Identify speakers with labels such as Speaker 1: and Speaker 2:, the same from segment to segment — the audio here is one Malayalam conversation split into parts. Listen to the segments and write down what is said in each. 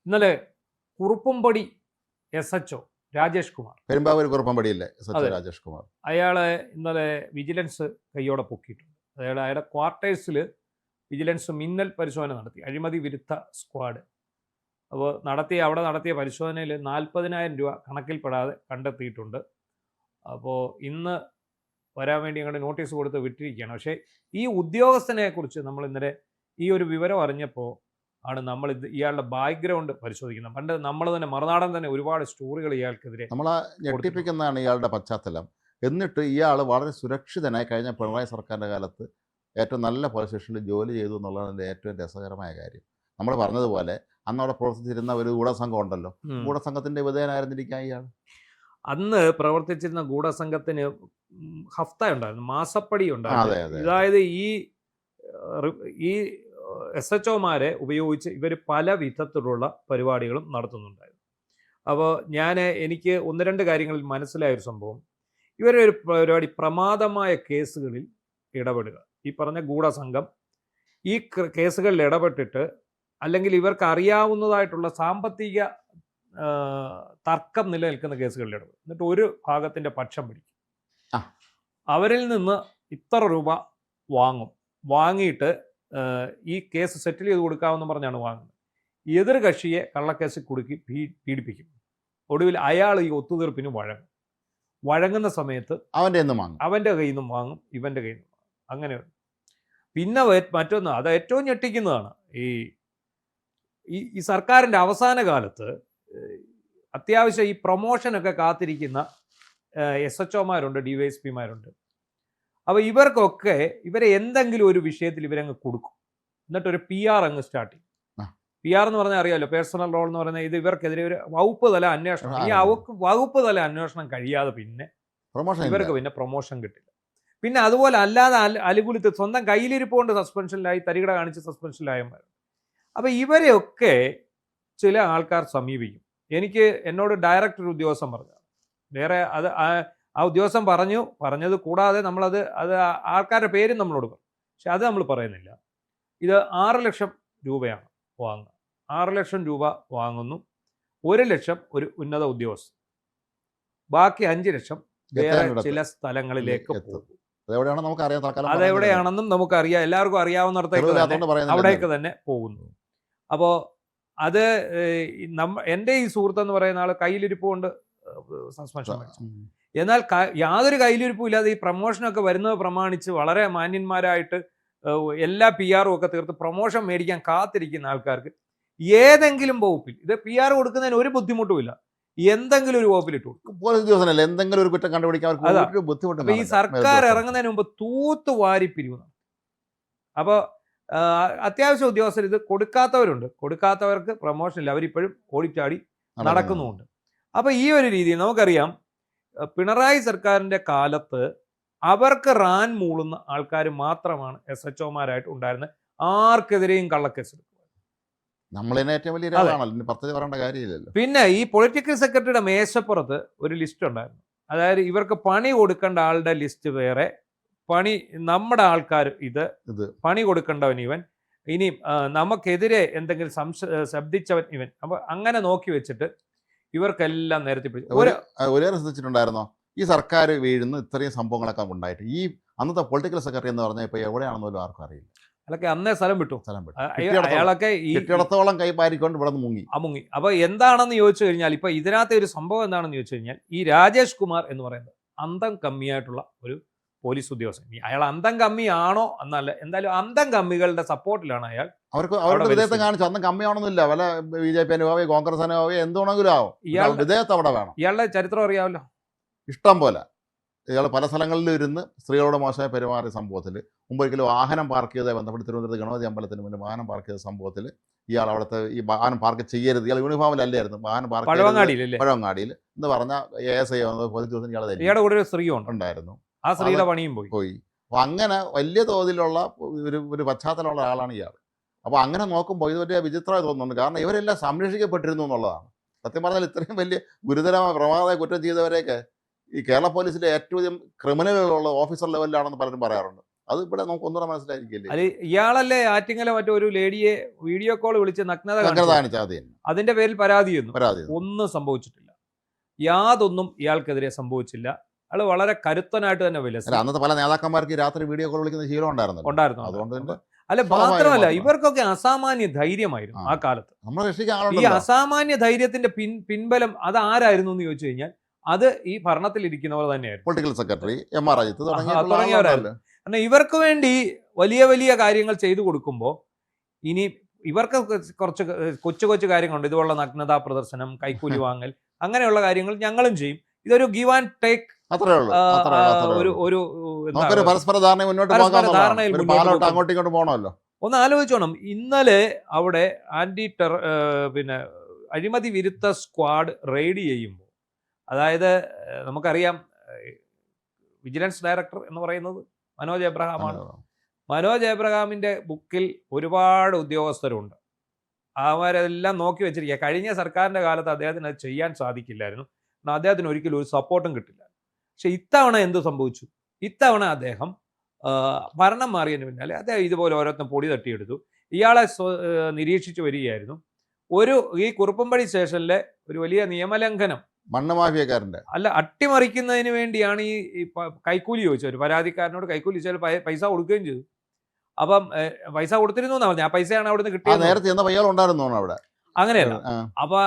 Speaker 1: ഇന്നലെ കുറുപ്പുംപടി SHO രാജേഷ് കുമാർ,
Speaker 2: പെരുമ്പാവൂർ കുറുപ്പംപടിയില്ലേ
Speaker 1: അതെ,
Speaker 2: രാജേഷ് കുമാർ,
Speaker 1: അയാളെ ഇന്നലെ വിജിലൻസ് കയ്യോടെ പൊക്കിയിട്ടുണ്ട്. അയാളുടെ ക്വാർട്ടേഴ്സിൽ വിജിലൻസ് മിന്നൽ പരിശോധന നടത്തി. അഴിമതി വിരുദ്ധ സ്ക്വാഡ് അപ്പോൾ അവിടെ നടത്തിയ പരിശോധനയിൽ 40,000 രൂപ കണക്കിൽപ്പെടാതെ കണ്ടെത്തിയിട്ടുണ്ട്. അപ്പോൾ ഇന്ന് വരാൻ വേണ്ടി ഞങ്ങളുടെ നോട്ടീസ് കൊടുത്ത് വിട്ടിരിക്കുകയാണ്. പക്ഷേ ഈ ഉദ്യോഗസ്ഥനെ കുറിച്ച് നമ്മൾ ഇന്നലെ ഈ ഒരു വിവരം അറിഞ്ഞപ്പോൾ ആണ് നമ്മൾ ഇയാളുടെ ബാക്ക്ഗ്രൗണ്ട് പരിശോധിക്കുന്നത്. പണ്ട് നമ്മൾ തന്നെ മറുനാടൻ തന്നെ ഒരുപാട് സ്റ്റോറികൾ ഇയാൾക്കെതിരെ
Speaker 2: നമ്മളെ ഞെട്ടിപ്പിക്കുന്നതാണ് ഇയാളുടെ പശ്ചാത്തലം. എന്നിട്ട് ഇയാൾ വളരെ സുരക്ഷിതനായി കഴിഞ്ഞ പിണറായി സർക്കാരിൻ്റെ കാലത്ത് ഏറ്റവും നല്ല പോലീസ് സ്റ്റേഷനിൽ ജോലി ചെയ്തു എന്നുള്ളതിൻ്റെ ഏറ്റവും രസകരമായ കാര്യം. നമ്മൾ പറഞ്ഞതുപോലെ അന്ന് അവിടെ പ്രവർത്തിച്ചിരുന്ന ഒരു ഗൂഢസംഘം ഉണ്ടല്ലോ, ഗൂഢസംഘത്തിൻ്റെ വിധേയനായിരുന്നിരിക്കാം ഇയാൾ.
Speaker 1: അന്ന് പ്രവർത്തിച്ചിരുന്ന ഗൂഢസംഘത്തിന് ഹഫ്ത ഉണ്ടായിരുന്നു, മാസപ്പടി ഉണ്ടായിരുന്നു. അതായത് ഈ SHOമാരെ ഉപയോഗിച്ച് ഇവർ പല വിധത്തിലുള്ള പരിപാടികളും നടത്തുന്നുണ്ടായിരുന്നു. അപ്പോൾ എനിക്ക് 1-2 കാര്യങ്ങളിൽ മനസ്സിലായൊരു സംഭവം, ഇവരുടെ ഒരു പരിപാടി പ്രമാദമായ കേസുകളിൽ ഇടപെടുക. ഈ പറഞ്ഞ ഗൂഢസംഘം ഈ കേസുകളിൽ ഇടപെട്ടിട്ട് അല്ലെങ്കിൽ ഇവർക്ക് അറിയാവുന്നതായിട്ടുള്ള സാമ്പത്തിക തർക്കം നിലനിൽക്കുന്ന കേസുകളിൽ ഇടപെടും. എന്നിട്ട് ഒരു ഭാഗത്തിൻ്റെ പക്ഷം പിടിക്കും. അവരിൽ നിന്ന് ഇത്ര രൂപ വാങ്ങിയിട്ട് ഈ കേസ് സെറ്റിൽ ചെയ്ത് കൊടുക്കാമെന്ന് പറഞ്ഞാണ് വാങ്ങുന്നത്. എതിർ കക്ഷിയെ കള്ളക്കേസിൽ കുടുക്കി പീഡിപ്പിക്കും. ഒടുവിൽ അയാൾ ഈ ഒത്തുതീർപ്പിന് വഴങ്ങുന്ന സമയത്ത് അവൻ്റെ കയ്യിൽ നിന്നും വാങ്ങും, ഇവൻ്റെ കയ്യിൽ നിന്നും വാങ്ങും. അങ്ങനെയുണ്ട്. പിന്നെ മറ്റൊന്ന്, അത് ഏറ്റവും ഞെട്ടിക്കുന്നതാണ്. ഈ സർക്കാരിൻ്റെ അവസാന കാലത്ത് അത്യാവശ്യം ഈ പ്രൊമോഷനൊക്കെ കാത്തിരിക്കുന്ന SHOമാരുണ്ട്, DYSPമാരുണ്ട്. അപ്പോൾ ഇവരെ എന്തെങ്കിലും ഒരു വിഷയത്തിൽ ഇവരങ്ങ് കൊടുക്കും. എന്നിട്ടൊരു PR അങ്ങ് സ്റ്റാർട്ട് ചെയ്യും. PR എന്ന് പറഞ്ഞാൽ അറിയാമല്ലോ, പേഴ്സണൽ റോൾ എന്ന് പറയുന്നത്. ഇത് ഇവർക്കെതിരെ ഒരു വകുപ്പ് തല അന്വേഷണം. ഈ വകുപ്പ് തല അന്വേഷണം കഴിയാതെ പിന്നെ ഇവർക്ക് പിന്നെ പ്രൊമോഷൻ കിട്ടില്ല. പിന്നെ അതുപോലെ അല്ലാതെ അലുകുലിത്ത് സ്വന്തം കയ്യിലിരിപ്പ് കൊണ്ട് സസ്പെൻഷനിലായി, തരികിട കാണിച്ച് സസ്പെൻഷനിലായവർ. അപ്പോൾ ഇവരെയൊക്കെ ചില ആൾക്കാർ സമീപിക്കും. എന്നോട് ഡയറക്റ്റ് ഒരു ഉദ്യോഗസ്ഥൻ പറഞ്ഞു, വേറെ ആ ഉദ്യോഗസ്ഥൻ പറഞ്ഞത് കൂടാതെ നമ്മളത് ആൾക്കാരുടെ പേരും നമ്മളോട് പറഞ്ഞു, പക്ഷെ അത് നമ്മൾ പറയുന്നില്ല. ഇത് 6 ലക്ഷം രൂപയാണ് വാങ്ങുക. 6 ലക്ഷം രൂപ വാങ്ങുന്നു. 1 ലക്ഷം ഒരു ഉന്നത ഉദ്യോഗസ്ഥൻ, ബാക്കി 5 ലക്ഷം വേറെ ചില സ്ഥലങ്ങളിലേക്ക് പോകും. അതെവിടെയാണെന്നും നമുക്കറിയാം, എല്ലാവർക്കും അറിയാവുന്നിടത്തേക്ക് അവിടേക്ക് തന്നെ പോകുന്നു. അപ്പോൾ അത് എൻ്റെ ഈ സുഹൃത്തെന്ന് പറയുന്ന ആൾ കയ്യിലിരിപ്പ് കൊണ്ട് സസ്പെൻഷൻ മേടിച്ചു. എന്നാൽ യാതൊരു കയ്യിലിരിപ്പും ഇല്ലാതെ ഈ പ്രൊമോഷനൊക്കെ വരുന്നത് പ്രമാണിച്ച് വളരെ മാന്യന്മാരായിട്ട് എല്ലാ PR-ഉം ഒക്കെ തീർത്ത് പ്രൊമോഷൻ മേടിക്കാൻ കാത്തിരിക്കുന്ന ആൾക്കാർക്ക് ഏതെങ്കിലും വകുപ്പിൽ, ഇത് PR കൊടുക്കുന്നതിന് ഒരു ബുദ്ധിമുട്ടുമില്ല, എന്തെങ്കിലും ഒരു വകുപ്പിൽ ഇട്ടു കൊടുക്കും.
Speaker 2: പോലീസ് ഉദ്യോഗസ്ഥനല്ലേ, എന്തെങ്കിലും ഒരു കുറ്റം കണ്ടുപിടിക്കാൻ.
Speaker 1: ഈ സർക്കാർ ഇറങ്ങുന്നതിന് മുമ്പ് തൂത്തുവാരി പിരിവുന്നു. അപ്പോൾ അത്യാവശ്യം ഉദ്യോഗസ്ഥർ ഇത് കൊടുക്കാത്തവരുണ്ട്, കൊടുക്കാത്തവർക്ക് പ്രൊമോഷൻ ഇല്ല, അവരിപ്പോഴും ഓടിച്ചാടി നടക്കുന്നുമുണ്ട്. അപ്പോൾ ഈ ഒരു രീതിയിൽ നമുക്കറിയാം, പിണറായി സർക്കാരിൻ്റെ കാലത്ത് അവർക്ക് റാൻ മൂളുന്ന ആൾക്കാർ മാത്രമാണ് SHOമാരായിട്ട് ഉണ്ടായിരുന്നത്. ആർക്കെതിരെയും കള്ളക്കേസ് എടുക്കും. പിന്നെ ഈ പൊളിറ്റിക്കൽ സെക്രട്ടറിയുടെ മേശപ്പുറത്ത് ഒരു ലിസ്റ്റ് ഉണ്ടായിരുന്നു. അതായത് ഇവർക്ക് പണി കൊടുക്കേണ്ട ആളുടെ ലിസ്റ്റ് വേറെ, നമ്മുടെ ആൾക്കാർ ഇത് പണി കൊടുക്കേണ്ടവൻ ഇവൻ, ഇനി നമുക്കെതിരെ എന്തെങ്കിലും ശബ്ദിച്ചവൻ ഇവൻ. അപ്പൊ അങ്ങനെ നോക്കി വെച്ചിട്ട് ഇവർക്കെല്ലാം നേരത്തെ
Speaker 2: ശ്രദ്ധിച്ചിട്ടുണ്ടായിരുന്നോ ഈ സർക്കാർ വീഴുന്ന ഇത്രയും സംഭവങ്ങളൊക്കെ ഉണ്ടായിട്ട് ഈ അന്നത്തെ പൊളിറ്റിക്കൽ സെക്രട്ടറി എന്ന് പറഞ്ഞാൽ ഇപ്പൊ എവിടെയാണെന്നോലും ആർക്കും അറിയില്ല.
Speaker 1: അതൊക്കെ അന്നേ സ്ഥലം വിട്ടു.
Speaker 2: അയാളൊക്കെ കിട്ടിയിടത്തോളം കൈപ്പാരിക്കൊണ്ട് ഇവിടെ മുങ്ങി.
Speaker 1: അപ്പൊ എന്താണെന്ന് ചോദിച്ചു കഴിഞ്ഞാൽ, ഇപ്പൊ ഇതിനകത്തെ ഒരു സംഭവം എന്താണെന്ന് ചോദിച്ചു കഴിഞ്ഞാൽ, ഈ രാജേഷ് കുമാർ എന്ന് പറയുന്നത് അന്തം കമ്മിയായിട്ടുള്ള ഒരു പോലീസ് ഉദ്യോഗസ്ഥൻ. അയാൾ അന്തം കമ്മിയാണോ എന്നല്ല, എന്തായാലും അന്തം കമ്മികളുടെ സപ്പോർട്ടിലാണ് അയാൾ.
Speaker 2: അവരുടെ വിധേയത്തെ കാണിച്ചു. അന്തം കമ്മിയാണെന്നില്ല, വല്ല BJP അനുഭാവി, കോൺഗ്രസ് അനുഭാവി, എന്തുവേണമെങ്കിലും ആവും. വിധേയത്തെ അവിടെ വേണം.
Speaker 1: ഇയാളുടെ ചരിത്രം അറിയാമല്ലോ,
Speaker 2: ഇഷ്ടം പോലെ. ഇയാൾ പല സ്ഥലങ്ങളിലും ഇരുന്ന് സ്ത്രീകളോട് മോശമായി പെരുമാറിയ സംഭവത്തിൽ, മുമ്പൊരിക്കലും വാഹനം പാർക്ക് ചെയ്തതുമായി ബന്ധപ്പെട്ട് തിരുവനന്തപുരത്ത് ഗണപതി അമ്പലത്തിന് മുന്നിൽ വാഹനം പാർക്ക് ചെയ്ത സംഭവത്തിൽ ഇയാൾ അവിടുത്തെ ഈ വാഹനം പാർക്ക് ചെയ്യരുത്, ഇയാൾ യൂണിഫോമിലല്ലായിരുന്നു, വാഹനം പാർക്ക് പഴവങ്ങാടിയിൽ എന്ന് പറഞ്ഞ ASI പോലീസ് ദിവസം ഇയാളുടെ
Speaker 1: കൂടെ ഒരു സ്ത്രീ ഉണ്ടായിരുന്നു. ആ സ്ത്രീയുടെ പണിയും പോയി.
Speaker 2: അപ്പോൾ അങ്ങനെ വലിയ തോതിലുള്ള ഒരു പശ്ചാത്തലമുള്ള ആളാണ് ഇയാൾ. അപ്പോൾ അങ്ങനെ നോക്കുമ്പോൾ ഇത് വലിയ വിചിത്രമായി തോന്നുന്നുണ്ട്. കാരണം ഇവരെല്ലാം സംരക്ഷിക്കപ്പെട്ടിരുന്നു എന്നുള്ളതാണ്. സത്യം പറഞ്ഞാൽ ഇത്രയും വലിയ ഗുരുതരമായ പ്രമാദമായ കുറ്റം ചെയ്തവരെയൊക്കെ ഈ കേരള പോലീസിലെ ഏറ്റവും ക്രിമിനലുകളുള്ള ഓഫീസർ ലെവലിലാണെന്ന് പലരും പറയാറുണ്ട്. അത് ഇവിടെ നമുക്ക് ഒന്നുകൂടെ മനസ്സിലായിരിക്കില്ലേ.
Speaker 1: അത് ഇയാളല്ലേ ആറ്റിങ്ങലെ മറ്റൊരു ലേഡിയെ വീഡിയോ കോൾ വിളിച്ച് നഗ്നത കാണിച്ചത്?
Speaker 2: കാണിച്ചാൽ മതി
Speaker 1: അതിന്റെ പേരിൽ പരാതി ചെയ്യുന്നു.
Speaker 2: പരാതി.
Speaker 1: ഒന്നും സംഭവിച്ചിട്ടില്ല. യാതൊന്നും ഇയാൾക്കെതിരെ സംഭവിച്ചില്ല. അയാൾ വളരെ കരുത്തനായിട്ട് തന്നെ വിലസി.
Speaker 2: അന്നത്തെ പല നേതാക്കന്മാർക്ക് രാത്രി വീഡിയോ കോൾ വിളിക്കുന്ന ശീലം ഉണ്ടായിരുന്നു. അതുകൊണ്ട് തന്നെ
Speaker 1: അല്ല, മാത്രമല്ല ഇവർക്കൊക്കെ അസാമാന്യ ധൈര്യമായിരുന്നു ആ കാലത്ത്.
Speaker 2: നമ്മളെ രക്ഷിക്കാൻ
Speaker 1: ഈ
Speaker 2: ആളുണ്ടല്ലോ.
Speaker 1: അസാമാന്യ ധൈര്യത്തിന്റെ പിൻബലം അത് ആരായിരുന്നു എന്ന് ചോദിച്ചു കഴിഞ്ഞാൽ അത് ഈ ഭരണത്തിലിരിക്കുന്നവർ തന്നെയായിരുന്നു.
Speaker 2: Political secretary M R. അജിത്ത്
Speaker 1: തുടങ്ങിയവരായിരുന്നു. കാരണം ഇവർക്ക് വേണ്ടി വലിയ വലിയ കാര്യങ്ങൾ ചെയ്തു കൊടുക്കുമ്പോൾ ഇനി ഇവർക്ക് കുറച്ച് കൊച്ചു കൊച്ചു കാര്യങ്ങളുണ്ട്. ഇതുപോലുള്ള നഗ്നതാ പ്രദർശനം, കൈക്കൂലി വാങ്ങൽ, അങ്ങനെയുള്ള കാര്യങ്ങൾ ഞങ്ങളും ചെയ്യും. ഇതൊരു ഗിവ് ആൻഡ് ടേക്ക്, ഒരു
Speaker 2: പരസ്പര ധാരണ മുന്നോട്ട്
Speaker 1: ധാരണയിൽ
Speaker 2: അങ്ങോട്ടും ഇങ്ങോട്ട് പോകണമല്ലോ.
Speaker 1: ഒന്ന് ആലോചിച്ചോണം. ഇന്നലെ അവിടെ പിന്നെ അഴിമതി വിരുദ്ധ സ്ക്വാഡ് റെയ്ഡ് ചെയ്യുമ്പോൾ, അതായത് നമുക്കറിയാം വിജിലൻസ് ഡയറക്ടർ എന്ന് പറയുന്നത് മനോജ് എബ്രഹാമാണ്. മനോജ് എബ്രഹാമിന്റെ ബുക്കിൽ ഒരുപാട് ഉദ്യോഗസ്ഥരുണ്ട്. അവരെല്ലാം നോക്കി വെച്ചിരിക്കുക. കഴിഞ്ഞ സർക്കാരിന്റെ കാലത്ത് അദ്ദേഹത്തിന് അത് ചെയ്യാൻ സാധിക്കില്ലായിരുന്നു. കാരണം അദ്ദേഹത്തിന് ഒരിക്കലും ഒരു സപ്പോർട്ടും കിട്ടില്ല. പക്ഷെ ഇത്തവണ എന്ത് സംഭവിച്ചു? ഇത്തവണ അദ്ദേഹം ഭരണം മാറിയതിന് പിന്നാലെ അദ്ദേഹം ഇതുപോലെ ഓരോരുത്തരും പൊടി തട്ടിയെടുത്തു. ഇയാളെ നിരീക്ഷിച്ചു വരികയായിരുന്നു. ഈ കുറുപ്പമ്പടി സ്റ്റേഷനിലെ ഒരു വലിയ നിയമലംഘനം,
Speaker 2: മണ്ണ് മാഫിയക്കാരൻ്റെ
Speaker 1: അല്ല, അട്ടിമറിക്കുന്നതിന് വേണ്ടിയാണ് ഈ കൈക്കൂലി ചോദിച്ചത്. ഒരു പരാതിക്കാരനോട് കൈക്കൂലി ചോദിച്ചാൽ പൈസ കൊടുക്കുകയും ചെയ്തു. അപ്പം പൈസ കൊടുത്തിരുന്നു എന്നാ പറഞ്ഞത്. ആ പൈസയാണ് അവിടുന്ന് കിട്ടിയത്. അങ്ങനെയല്ല. അപ്പൊ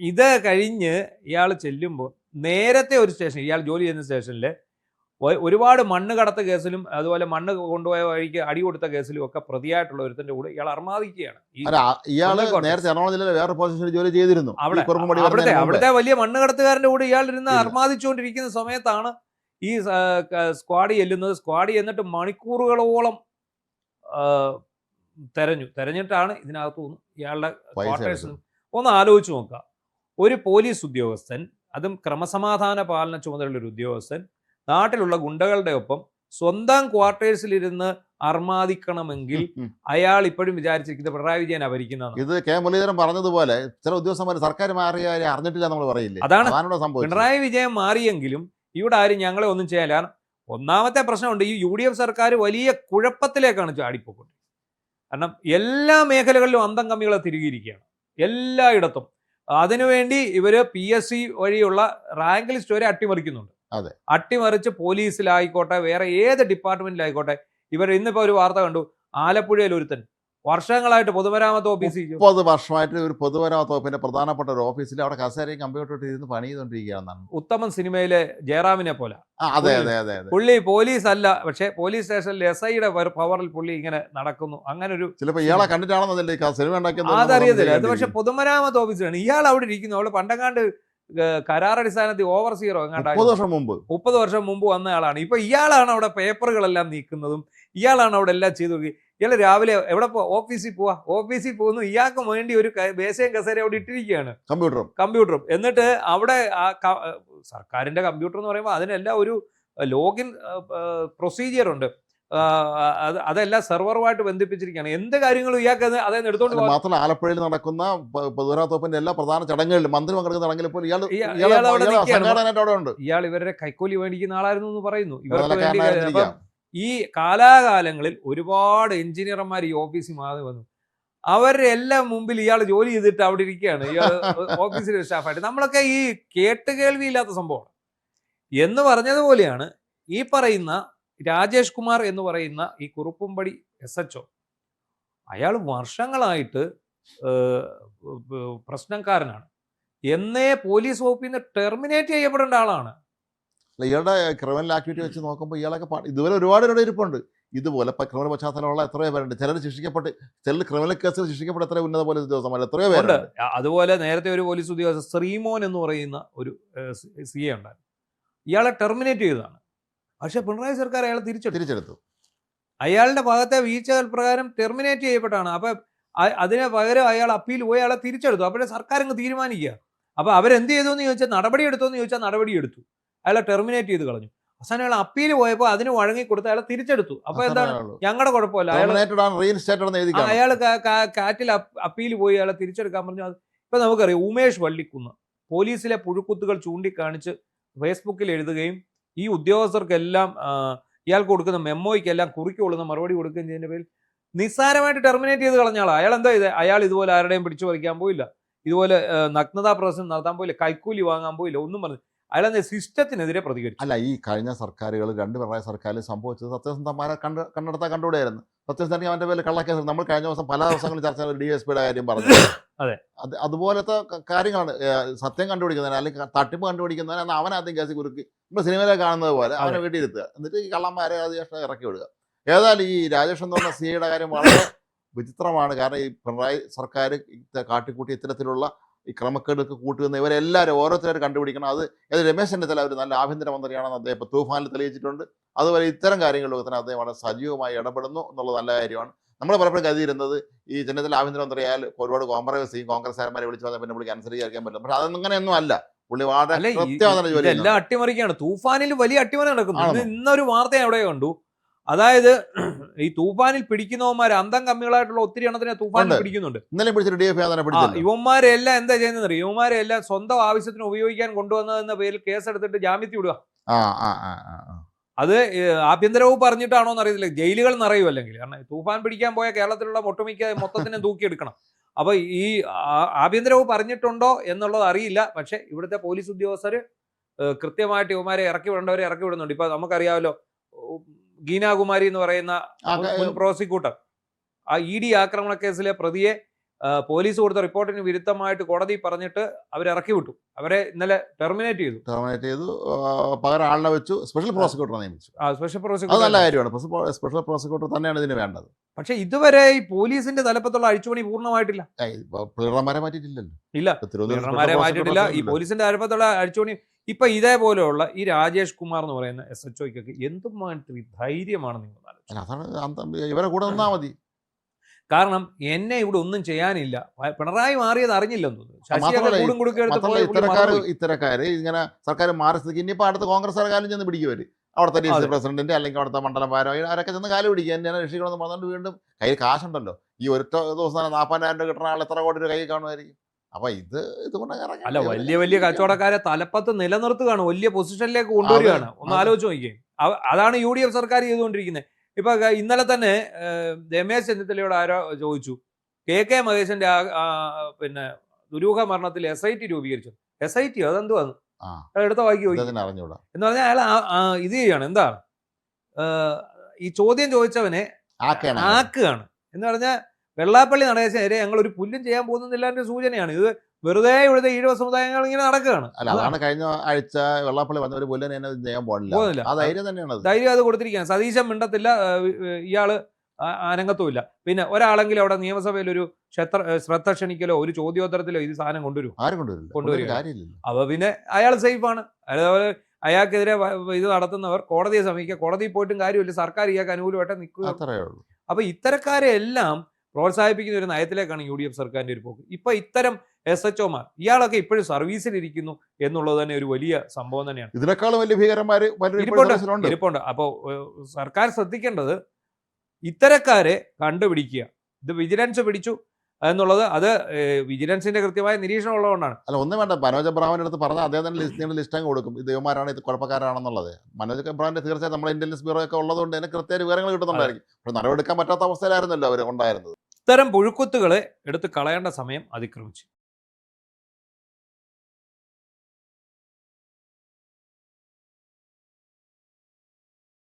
Speaker 1: ഇത് കഴിഞ്ഞ് ഇയാൾ ചെല്ലുമ്പോൾ നേരത്തെ ഒരു സ്റ്റേഷൻ, ഇയാൾ ജോലി ചെയ്യുന്ന സ്റ്റേഷനിൽ ഒരുപാട് മണ്ണ് കടത്ത കേസിലും അതുപോലെ മണ്ണ് കൊണ്ടുപോയ വഴിക്ക് അടി കൊടുത്ത കേസിലും ഒക്കെ പ്രതിയായിട്ടുള്ള ഒരുത്തന്റെ കൂടെ ഇയാൾ അർമാദിക്കുകയാണ്. അവിടുത്തെ വലിയ മണ്ണ് കടത്തുകാരന്റെ കൂടെ ഇയാൾ ഇരുന്ന് അർമാദിച്ചുകൊണ്ടിരിക്കുന്ന സമയത്താണ് ഈ സ്ക്വാഡ് ചെല്ലുന്നത്. സ്ക്വാഡ് ചെന്നിട്ട് മണിക്കൂറുകളോളം തെരഞ്ഞിട്ടാണ് ഇതിനകത്തു നിന്ന് ഇയാളുടെ ക്വാർട്ടേഴ്സിൽ. ഒന്ന് ആലോചിച്ച് നോക്കുക. ഒരു പോലീസ് ഉദ്യോഗസ്ഥൻ, അതും ക്രമസമാധാന പാലന ചുമതലയുള്ള ഒരു ഉദ്യോഗസ്ഥൻ, നാട്ടിലുള്ള ഗുണ്ടകളുടെ ഒപ്പം സ്വന്തം ക്വാർട്ടേഴ്സിലിരുന്ന് അർമാദിക്കണമെങ്കിൽ അയാൾ ഇപ്പോഴും വിചാരിച്ചിരിക്കുന്നത് പിണറായി വിജയൻ ഭരിക്കുന്നതാണ്.
Speaker 2: ഇത് കെ മുരളീധരൻ പറഞ്ഞതുപോലെ ചില ഉദ്യോഗസ്ഥന്മാർ സർക്കാർ മാറിയാൽ അറിഞ്ഞിട്ടില്ല നമ്മൾ പറയില്ലേ.
Speaker 1: അതാണ് പിണറായി വിജയൻ മാറിയെങ്കിലും ഇവിടെ ആരും ഞങ്ങളെ ഒന്നും ചെയ്യാൻ. കാരണം ഒന്നാമത്തെ പ്രശ്നമുണ്ട്, ഈ UDF സർക്കാർ വലിയ കുഴപ്പത്തിലേക്കാണ് ചാടിപ്പോക്കുന്നത്. കാരണം എല്ലാ മേഖലകളിലും അന്തം കമ്മികളെ തിരികിയിരിക്കുകയാണ് എല്ലായിടത്തും. അതിനുവേണ്ടി ഇവര് PSC വഴിയുള്ള റാങ്ക് ലിസ്റ്റ് വരെ അട്ടിമറിക്കുന്നുണ്ട്. അട്ടിമറിച്ച് പോലീസിലായിക്കോട്ടെ വേറെ ഏത് ഡിപ്പാർട്ട്മെന്റിലായിക്കോട്ടെ. ഇവർ ഇന്നിപ്പോ ഒരു വാർത്ത കണ്ടു, ആലപ്പുഴയിൽ ഒരുത്തൻ വർഷങ്ങളായിട്ട് പൊതുമരാമത്ത് ഓഫീസിൽ
Speaker 2: 30 വർഷമായിട്ട് ഒരു പൊതുമരാമത്ത് വകുപ്പിന്റെ പ്രധാനപ്പെട്ട ഒരു ഓഫീസിൽ അവിടെ കസേരയും കമ്പ്യൂട്ടർ ഇരുന്ന് പണി ചെയ്തുകൊണ്ടിരിക്കുകയാണെന്നാണ്.
Speaker 1: ഉത്തമൻ സിനിമയിലെ ജയറാമിനെ പോലെ.
Speaker 2: അതെ.
Speaker 1: പുള്ളി പോലീസ് അല്ല, പക്ഷെ പോലീസ് സ്റ്റേഷനിൽ SIയുടെ പവറിൽ പുള്ളി ഇങ്ങനെ നടക്കുന്നു. അങ്ങനെ ഒരു
Speaker 2: ചിലപ്പോൾ ഇയാളെ കണ്ടിട്ടാണെന്നല്ലേ സിനിമ ഉണ്ടാക്കിയത്,
Speaker 1: അതറിയത്തില്ല. അത് പക്ഷെ പൊതുമരാമത്ത് ഓഫീസിലാണ് ഇയാൾ അവിടെ ഇരിക്കുന്നു. അവള് പണ്ടങ്ങാണ്ട് കരാറടിസ്ഥാനത്തിൽ ഓവർസിയറോ എങ്ങാണ്ട് 30 വർഷം മുമ്പ് വന്ന ആളാണ്. ഇപ്പൊ ഇയാളാണ് അവിടെ പേപ്പറുകളെല്ലാം നീക്കുന്നതും, ഇയാളാണ് അവിടെ എല്ലാം ചെയ്തു. ഇയാൾ രാവിലെ എവിടെ ഓഫീസിൽ പോകുന്നു. ഇയാൾക്ക് വേണ്ടി ഒരു മേശയും കസേരയും അവിടെ ഇട്ടിരിക്കുകയാണ്, കമ്പ്യൂട്ടറും. എന്നിട്ട് അവിടെ സർക്കാരിന്റെ കമ്പ്യൂട്ടർ എന്ന് പറയുമ്പോൾ അതിനെല്ലാം ഒരു ലോഗിൻ പ്രൊസീജിയർ ഉണ്ട്. അതെല്ലാം സെർവറുമായിട്ട് ബന്ധിപ്പിച്ചിരിക്കുകയാണ്. എന്ത് കാര്യങ്ങളും ഇയാൾക്ക് അതേ എടുത്തോണ്ട്
Speaker 2: മാത്രമല്ല ആലപ്പുഴയിൽ നടക്കുന്ന പൊതുമരാമത്ത് എല്ലാ പ്രധാന ചടങ്ങുകളിലും മന്ത്രി പങ്കെടുക്കുന്ന ചടങ്ങിൽ പോലും
Speaker 1: ഇയാൾ ഇവരുടെ കൈക്കൂലി മേടിക്കുന്ന ആളായിരുന്നു എന്ന് പറയുന്നു. ഇവർക്ക് വേണ്ടി ഈ കാലാകാലങ്ങളിൽ ഒരുപാട് എഞ്ചിനീയർമാർ ഈ ഓഫീസിൽ മാറി വന്നു. അവരുടെ എല്ലാം മുമ്പിൽ ഇയാൾ ജോലി ചെയ്തിട്ട് അവിടെ ഇരിക്കുകയാണ്, ഇയാൾ ഓഫീസിലെ സ്റ്റാഫായിട്ട്. നമ്മളൊക്കെ ഈ കേട്ടുകേൾവിയില്ലാത്ത സംഭവമാണ് എന്ന് പറഞ്ഞതുപോലെയാണ് ഈ പറയുന്ന രാജേഷ് കുമാർ എന്ന് പറയുന്ന ഈ കുറുപ്പുംപടി SHO. അയാൾ വർഷങ്ങളായിട്ട് പ്രശ്നക്കാരനാണ്. എന്നേ പോലീസ് വകുപ്പിൽ നിന്ന് ടെർമിനേറ്റ് ചെയ്യപ്പെടേണ്ട ആളാണ്.
Speaker 2: ഇയാളുടെ ക്രിമിനൽ ആക്ടിവിറ്റി വെച്ച് നോക്കുമ്പോൾ ഇയാളൊക്കെ ഇതുവരെ ഒരുപാട് പേരുടെ ഇരിപ്പുണ്ട്. ഇതുപോലെ ക്രിമിനൽ പശ്ചാത്തലമുള്ള എത്രയോ പേരുണ്ട്. ചിലർ ശിക്ഷിക്കപ്പെട്ട്, ചിലർ ക്രിമിനൽ കേസുകൾ ശിക്ഷിക്കപ്പെട്ട എത്രയോ ഉന്നത പോലീസ് ഉദ്യോഗസ്ഥന്മാർ എത്രയോ പേരുണ്ട്.
Speaker 1: അതുപോലെ നേരത്തെ ഒരു പോലീസ് ഉദ്യോഗസ്ഥ ശ്രീമോൻ എന്ന് പറയുന്ന ഒരു CA ഉണ്ടായിരുന്നു. ഇയാളെ ടെർമിനേറ്റ് ചെയ്തതാണ്. പക്ഷെ പിണറായി സർക്കാർ അയാളെ തിരിച്ചെടുത്തു. അയാളുടെ ഭാഗത്തെ വീഴ്ചകൾ പ്രകാരം ടെർമിനേറ്റ് ചെയ്യപ്പെട്ടാണ്. അപ്പൊ അതിന് പകരം അയാൾ അപ്പീൽ പോയി അയാളെ തിരിച്ചെടുത്തു. അപ്പോഴേ സർക്കാർ അങ്ങ് തീരുമാനിക്കുക. അപ്പൊ അവരെന്ത് ചെയ്തു എന്ന് ചോദിച്ചാൽ നടപടി എടുത്തോന്ന് ചോദിച്ചാൽ നടപടി എടുത്തു. അയാളെ ടെർമിനേറ്റ് ചെയ്ത് കളഞ്ഞു. അവസാനം അയാൾ അപ്പീൽ പോയപ്പോൾ അതിന് വഴങ്ങി കൊടുത്ത് അയാളെ തിരിച്ചെടുത്തു. അപ്പൊ എന്താണ്, ഞങ്ങളുടെ കുഴപ്പമില്ല, അയാൾ കാറ്റിൽ അപ്പീൽ പോയി അയാളെ തിരിച്ചെടുക്കാൻ പറഞ്ഞു. ഇപ്പൊ നമുക്കറിയാം, ഉമേഷ് വള്ളിക്കുന്ന് പോലീസിലെ പുഴുക്കുത്തുകൾ ചൂണ്ടിക്കാണിച്ച് ഫേസ്ബുക്കിൽ എഴുതുകയും ഈ ഉദ്യോഗസ്ഥർക്കെല്ലാം ഇയാൾക്ക് കൊടുക്കുന്ന മെമ്മോയ്ക്കെല്ലാം കുറിക്കൊള്ളുന്ന മറുപടി കൊടുക്കുകയും ചെയ്യുന്നതിന്റെ പേരിൽ നിസ്സാരമായിട്ട് ടെർമിനേറ്റ് ചെയ്ത് കളഞ്ഞ ആളാ. അയാൾ എന്താ ചെയ്തത്? അയാൾ ഇതുപോലെ ആരുടെയും പിടിച്ചു പറിക്കാൻ പോയില്ല, ഇതുപോലെ നഗ്നതാ പ്രദർശനം നടത്താൻ പോയില്ല, കൈക്കൂലി വാങ്ങാൻ പോയില്ല, ഒന്നും പറഞ്ഞു. അയാൾ സിസ്റ്റത്തിനെതിരെ പ്രതികരിച്ചു.
Speaker 2: അല്ല, ഈ കഴിഞ്ഞ സർക്കാരുകൾ, 2 പിണറായി സർക്കാരിൽ സംഭവിച്ചത് സത്യസന്ധന്മാരെ കണ്ടെടുത്താൽ കണ്ടുകൂടെയായിരുന്നു. സത്യസന്ധ അവൻ്റെ പേരിൽ കള്ളക്കേസ് നമ്മൾ കഴിഞ്ഞ ദിവസം പല ദിവസങ്ങളിൽ ചർച്ച ചെയ്ത DSPയുടെ കാര്യം പറഞ്ഞു.
Speaker 1: അതെ,
Speaker 2: അതുപോലത്തെ കാര്യങ്ങളാണ്. സത്യം കണ്ടുപിടിക്കുന്നതിന് അല്ലെങ്കിൽ തട്ടിപ്പ് കണ്ടുപിടിക്കുന്നതിന് എന്നാൽ അവനാദ്യം കേസ് കുറുക്കി നമ്മൾ സിനിമയിലെ കാണുന്നത് പോലെ അവനെ വീട്ടിലിരുത്തുക, എന്നിട്ട് ഈ കള്ളന്മാരെ രാജേഷ് ഇറക്കി വിടുക. ഏതായാലും ഈ രാജേഷ് എന്ന് പറഞ്ഞ സിയുടെ കാര്യം വളരെ വിചിത്രമാണ്. കാരണം ഈ പിണറായി സർക്കാർ കാട്ടിക്കൂട്ടി ഇത്തരത്തിലുള്ള ഈ ക്രമക്കേടൊക്കെ കൂട്ടുന്ന ഇവരെല്ലാവരും ഓരോരുത്തരും കണ്ടുപിടിക്കണം. അത് രമേശ് ചെന്നിത്തല ഒരു നല്ല ആഭ്യന്തരമന്ത്രിയാണെന്ന് അദ്ദേഹം ഇപ്പോൾ തൂഫാനിൽ തെളിയിച്ചിട്ടുണ്ട്. അതുപോലെ ഇത്തരം കാര്യങ്ങളിലൊക്കെ തന്നെ അദ്ദേഹം വളരെ സജീവമായി ഇടപെടുന്നു എന്നുള്ളത് നല്ല കാര്യമാണ്. നമ്മൾ പലപ്പോഴും കരുതിയിരുന്നത് ഈ ചെന്നിത്തല ആഭ്യന്തരമന്ത്രിയാൽ ഒരുപാട് കോംപ്രമൈസ് ചെയ്യും, കോൺഗ്രസ്സുകാരന്മാരെ വിളിച്ചു വന്നാൽ പിന്നെ പുള്ളിക്ക് അനുസരിക്കാൻ പറ്റും. പക്ഷെ അതങ്ങനെയൊന്നും അല്ല. പുള്ളി വളരെ കൃത്യമായി ജോലി
Speaker 1: എല്ലാം അട്ടിമറിക്കാണ്. തൂഫാനിൽ വലിയ അട്ടിമറി നടക്കുന്നു. ഇന്നൊരു വാർത്ത എവിടെ കണ്ടു, അതായത് ഈ തൂഫാനിൽ പിടിക്കുന്നവന്മാർ അന്തം കമ്മികളായിട്ടുള്ള ഒത്തിരി എണ്ണത്തിനെ തൂഫാനിൽ പിടിക്കുന്നുണ്ട്.
Speaker 2: ഇന്നലെ പിടിച്ചിട്ട്
Speaker 1: യുവന്മാരെല്ലാം എന്താ ചെയ്യുന്നത്? യുവന്മാരെല്ലാം സ്വന്തം ആവശ്യത്തിന് ഉപയോഗിക്കാൻ കൊണ്ടുവന്നതെന്ന പേരിൽ കേസെടുത്തിട്ട് ജാമ്യത്തിൽ വിടുക. അത് ആഭ്യന്തര വകുപ്പ് പറഞ്ഞിട്ടാണോ എന്ന് അറിയത്തില്ല, ജയിലുകൾ നിറയും അല്ലെങ്കിൽ. കാരണം തൂഫാൻ പിടിക്കാൻ പോയ കേരളത്തിലുള്ള ഒട്ടുമിക്ക മൊത്തത്തിനെ തൂക്കിയെടുക്കണം. അപ്പൊ ഈ ആഭ്യന്തര വകുപ്പ് പറഞ്ഞിട്ടുണ്ടോ എന്നുള്ളത് അറിയില്ല. പക്ഷെ ഇവിടുത്തെ പോലീസ് ഉദ്യോഗസ്ഥർ കൃത്യമായിട്ട് യുവമാരെ ഇറക്കി വിടേണ്ടവരെ ഇറക്കി വിടുന്നുണ്ട്. ഇപ്പൊ നമുക്കറിയാമല്ലോ, ഗീനാകുമാരി എന്ന് പറയുന്ന മുൻ പ്രോസിക്യൂട്ടർ, ആ ED ആക്രമണ കേസിലെ പ്രതിയെ പോലീസ് കൊടുത്ത റിപ്പോർട്ടിന് വിരുദ്ധമായിട്ട് കോടതി പറഞ്ഞിട്ട് അവരിറക്കി വിട്ടു. അവരെ ഇന്നലെ ടെർമിനേറ്റ് ചെയ്തു.
Speaker 2: പകരം ആളിനെ വെച്ചു, സ്പെഷ്യൽ പ്രോസിക്യൂട്ടറെ നിയമിച്ചു.
Speaker 1: സ്പെഷ്യൽ പ്രോസിക്യൂട്ടർ
Speaker 2: നല്ല കാര്യമാണ്. സ്പെഷ്യൽ പ്രോസിക്യൂട്ടർ തന്നെയാണ് ഇതിന് വേണ്ടത്.
Speaker 1: പക്ഷെ ഇതുവരെ ഈ പോലീസിന്റെ തലപ്പത്തുള്ള അഴിച്ചുപണി പൂർണ്ണമായിട്ടില്ല.
Speaker 2: പ്ലീഡർമാരെ മാറ്റിയിട്ടില്ല.
Speaker 1: പ്ലീഡർമാരെ മാറ്റിയിട്ടില്ല. ഈ പോലീസിന്റെ തലപ്പത്തുള്ള അഴിച്ചുപണി ഇപ്പൊ ഇതേപോലെയുള്ള ഈ രാജേഷ് കുമാർ എന്ന് പറയുന്ന SHOയ്ക്കൊക്കെ എന്തുമായിട്ട് ധൈര്യമാണ് നിങ്ങൾ?
Speaker 2: ഇവരെ കൂടെ നിന്നാ മതി.
Speaker 1: കാരണം എന്നെ ഇവിടെ ഒന്നും ചെയ്യാനില്ല, പിണറായി മാറിയത് അറിഞ്ഞില്ലെന്ന് തോന്നുന്നു.
Speaker 2: ഇത്തരക്കാര് ഇങ്ങനെ സർക്കാർ മാറി സ്ഥിതിക്ക് ഇനിയിപ്പോൾ അടുത്ത കോൺഗ്രസ് സർക്കാരും ചെന്ന് പിടിക്കുവര്, അവിടുത്തെ DC പ്രസിഡന്റ് അല്ലെങ്കിൽ അവിടുത്തെ മണ്ഡലം ഭാരം അവരൊക്കെ ചെന്ന് കാല് പിടിക്കുക. എന്നെ രക്ഷിക്കണമെന്ന് പറഞ്ഞുകൊണ്ട് വീണ്ടും കയ്യിൽ കാശുണ്ടല്ലോ. ഈ ഒറ്റ ദിവസം 40,000 രൂപ കിട്ടുന്ന ആൾ എത്ര കോടി രൂപ കൈ കാണുമായിരിക്കും. അപ്പൊ ഇതുകൊണ്ട്
Speaker 1: അല്ല, വലിയ കച്ചവടക്കാരെ തലപ്പത്ത് നിലനിർത്തുകയാണ്, വലിയ പൊസിഷനിലേക്ക് കൊണ്ടുവരികയാണ്. ഒന്ന് ആലോചിച്ച് നോക്കിയേ. അതാണ് UDF സർക്കാർ ചെയ്തുകൊണ്ടിരിക്കുന്നത്. ഇപ്പൊ ഇന്നലെ തന്നെ രമേശ് ചെന്നിത്തലയോട് ആരോ ചോദിച്ചു, KK മഹേശന്റെ പിന്നെ ദുരൂഹ മരണത്തിൽ SIT രൂപീകരിച്ചു. SIT അതെന്തുവാന്ന് എടുത്ത വാക്കി ചോദിക്കും എന്ന് പറഞ്ഞാൽ അയാൾ ഇത് ചെയ്യാണ്. എന്താ ഈ ചോദ്യം ചോദിച്ചവനെ ആക്കുകയാണ് എന്ന് പറഞ്ഞാൽ വെള്ളാപ്പള്ളി നടേശനെതിരെ ഞങ്ങൾ ഒരു പുല്ലും ചെയ്യാൻ പോകുന്നില്ല എന്ന സൂചനയാണ് ഇത്. വെറുതെ ഇവിടുത്തെ ഈഴവ സമുദായങ്ങൾ ഇങ്ങനെ നടക്കുകയാണ്.
Speaker 2: അതാണ് കഴിഞ്ഞ ആഴ്ച വെള്ളാപ്പള്ളി വന്ന ഒരു പുല്ലിനെ ചെയ്യാൻ പോകുന്നില്ല.
Speaker 1: ധൈര്യം അത് കൊടുത്തിരിക്കുകയാണ്. സതീശൻ മിണ്ടത്തില്ല, ഇയാള് അനങ്ങത്തുമില്ല. പിന്നെ ഒരാളെങ്കിലും അവിടെ നിയമസഭയിൽ ഒരു ശ്രദ്ധ ക്ഷണിക്കലോ ഒരു ചോദ്യോത്തരത്തിലോ ഇത് സാധനം കൊണ്ടുവരും. അപ്പൊ പിന്നെ അയാൾ സേഫാണ്. അതേപോലെ അയാൾക്കെതിരെ ഇത് നടത്തുന്നവർ കോടതിയെ സമീപിക്കുക. കോടതിയിൽ പോയിട്ടും കാര്യമില്ല, സർക്കാർ ഇയാൾക്ക് അനുകൂലമായിട്ട് നിൽക്കുക. അപ്പൊ ഇത്തരക്കാരെ എല്ലാം പ്രോത്സാഹിപ്പിക്കുന്ന ഒരു നയത്തിലേക്കാണ് UDF സർക്കാരിന്റെ ഒരു പോക്ക്. ഇപ്പൊ ഇത്തരം SHOമാർ ഇയാളൊക്കെ ഇപ്പോഴും സർവീസിലിരിക്കുന്നു എന്നുള്ളത് തന്നെ ഒരു വലിയ സംഭവം തന്നെയാണ്.
Speaker 2: ഇതിനേക്കാളും വലിയ ഭീകരന്മാര്
Speaker 1: ഇരിപ്പുണ്ട്. അപ്പോ സർക്കാർ ശ്രദ്ധിക്കേണ്ടത് ഇത്തരക്കാരെ കണ്ടുപിടിക്കുക. ഇത് വിജിലൻസ് പിടിച്ചു എന്നുള്ളത് അത് വിജിലൻസിന്റെ കൃത്യമായ നിരീക്ഷണം ഉള്ളതുകൊണ്ടാണ്.
Speaker 2: അല്ല, ഒന്നും വേണ്ട. മനോജ് എബ്രഹാമിന്റെ അടുത്ത് പറഞ്ഞാൽ അദ്ദേഹം തന്നെ ലിസ്റ്റ് കൊടുക്കും, ഇത് ഇവന്മാരാണ്, ഇത് കുഴപ്പക്കാരാണെന്നുള്ളത്. മനോജ് എബ്രഹാമിന്റെ തീർച്ചയായും നമ്മുടെ ഇന്റലിജൻസ് ബ്യൂറോ ഒക്കെ ഉള്ളതുകൊണ്ട് തന്നെ കൃത്യമായ വിവരങ്ങൾ കിട്ടുന്നുണ്ടായിരിക്കും. പക്ഷെ നടപടിയെടുക്കാൻ പറ്റാത്ത അവസ്ഥയിലായിരുന്നല്ലോ അവർ ഉണ്ടായിരുന്നത്.
Speaker 1: ഇത്തരം പുഴുക്കുത്തുകളെ എടുത്ത് കളയേണ്ട സമയം അതിക്രമിച്ചു.